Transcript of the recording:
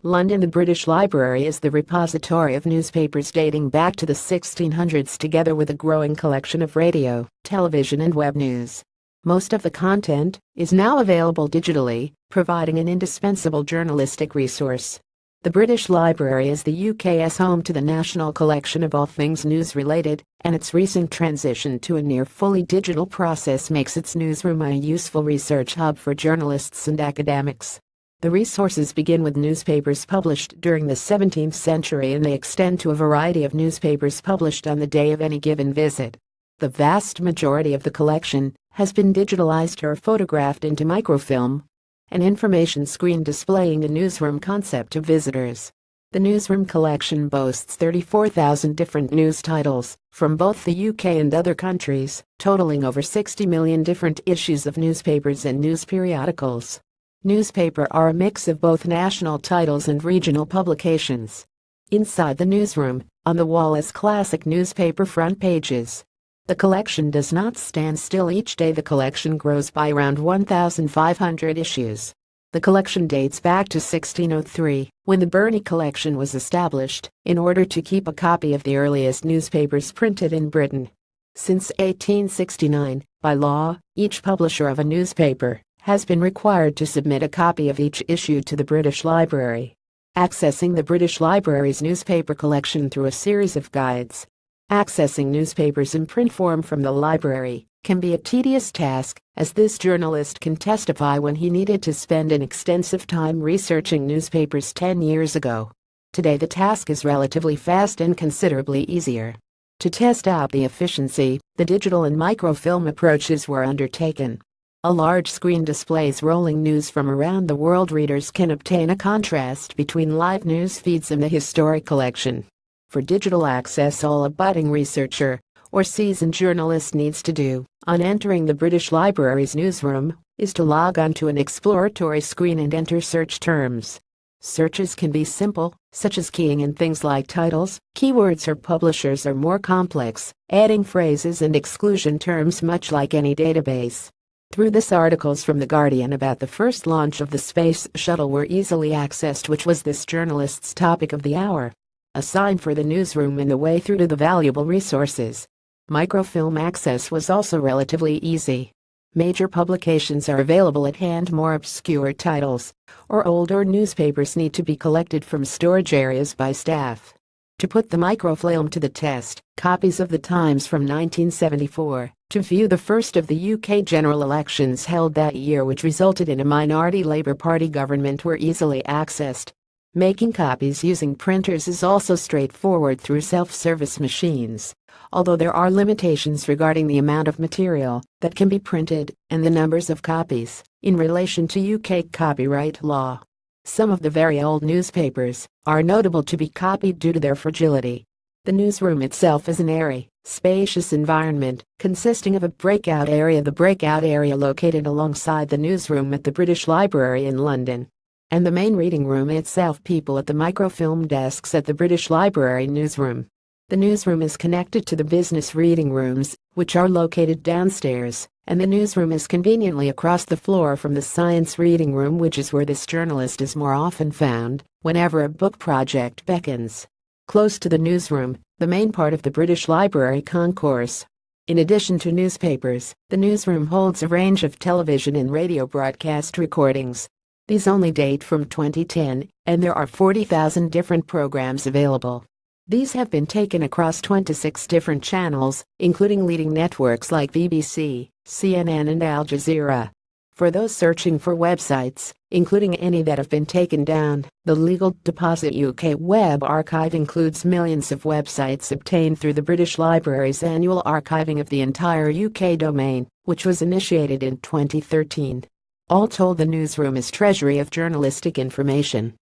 London. The British Library is the repository of newspapers dating back to the 1600s, together with a growing collection of radio, television and web news. Most of the content is now available digitally, providing an indispensable journalistic resource. The British Library is the UK's home to the national collection of all things news-related, and its recent transition to a near-fully digital process makes its newsroom a useful research hub for journalists and academics. The resources begin with newspapers published during the 17th century, and they extend to a variety of newspapers published on the day of any given visit. The vast majority of the collection has been digitalized or photographed into microfilm, an information screen displaying the newsroom concept to visitors. The newsroom collection boasts 34,000 different news titles from both the UK and other countries, totaling over 60 million different issues of newspapers and news periodicals. Newspaper are a mix of both national titles and regional publications. Inside the newsroom, on the wall is classic newspaper front pages. The collection does not stand still. Each day the collection grows by around 1,500 issues. The collection dates back to 1603, when the Burney collection was established, in order to keep a copy of the earliest newspapers printed in Britain. Since 1869, by law, each publisher of a newspaper has been required to submit a copy of each issue to the British Library. Accessing the British Library's newspaper collection through a series of guides. Accessing newspapers in print form from the library can be a tedious task, as this journalist can testify when he needed to spend an extensive time researching newspapers 10 years ago. Today the task is relatively fast and considerably easier. To test out the efficiency, the digital and microfilm approaches were undertaken. A large screen displays rolling news from around the world. Readers can obtain a contrast between live news feeds and the historic collection. For digital access, all a budding researcher or seasoned journalist needs to do, on entering the British Library's newsroom, is to log on to an exploratory screen and enter search terms. Searches can be simple, such as keying in things like titles, keywords or publishers, or more complex, adding phrases and exclusion terms much like any database. Through this, articles from The Guardian about the first launch of the Space Shuttle were easily accessed, which was this journalist's topic of the hour. A sign for the newsroom and the way through to the valuable resources. Microfilm access was also relatively easy. Major publications are available at hand. More obscure titles or older newspapers need to be collected from storage areas by staff. To put the microfilm to the test, copies of the Times from 1974 to view the first of the UK general elections held that year, which resulted in a minority Labour Party government, were easily accessed. Making copies using printers is also straightforward through self-service machines, although there are limitations regarding the amount of material that can be printed and the numbers of copies in relation to UK copyright law. Some of the very old newspapers are notable to be copied due to their fragility. The newsroom itself is an airy, spacious environment consisting of a breakout area. The breakout area located alongside the newsroom at the British Library in London, and the main reading room itself. People at the microfilm desks at the British Library newsroom. The newsroom is connected to the business reading rooms, which are located downstairs, and the newsroom is conveniently across the floor from the science reading room, which is where this journalist is more often found whenever a book project beckons. Close to the newsroom, the main part of the British Library concourse. In addition to newspapers, the newsroom holds a range of television and radio broadcast recordings. These only date from 2010, and there are 40,000 different programs available. These have been taken across 26 different channels, including leading networks like BBC, CNN and Al Jazeera. For those searching for websites, including any that have been taken down, the Legal Deposit UK Web Archive includes millions of websites obtained through the British Library's annual archiving of the entire UK domain, which was initiated in 2013. All told, the newsroom is treasury of journalistic information.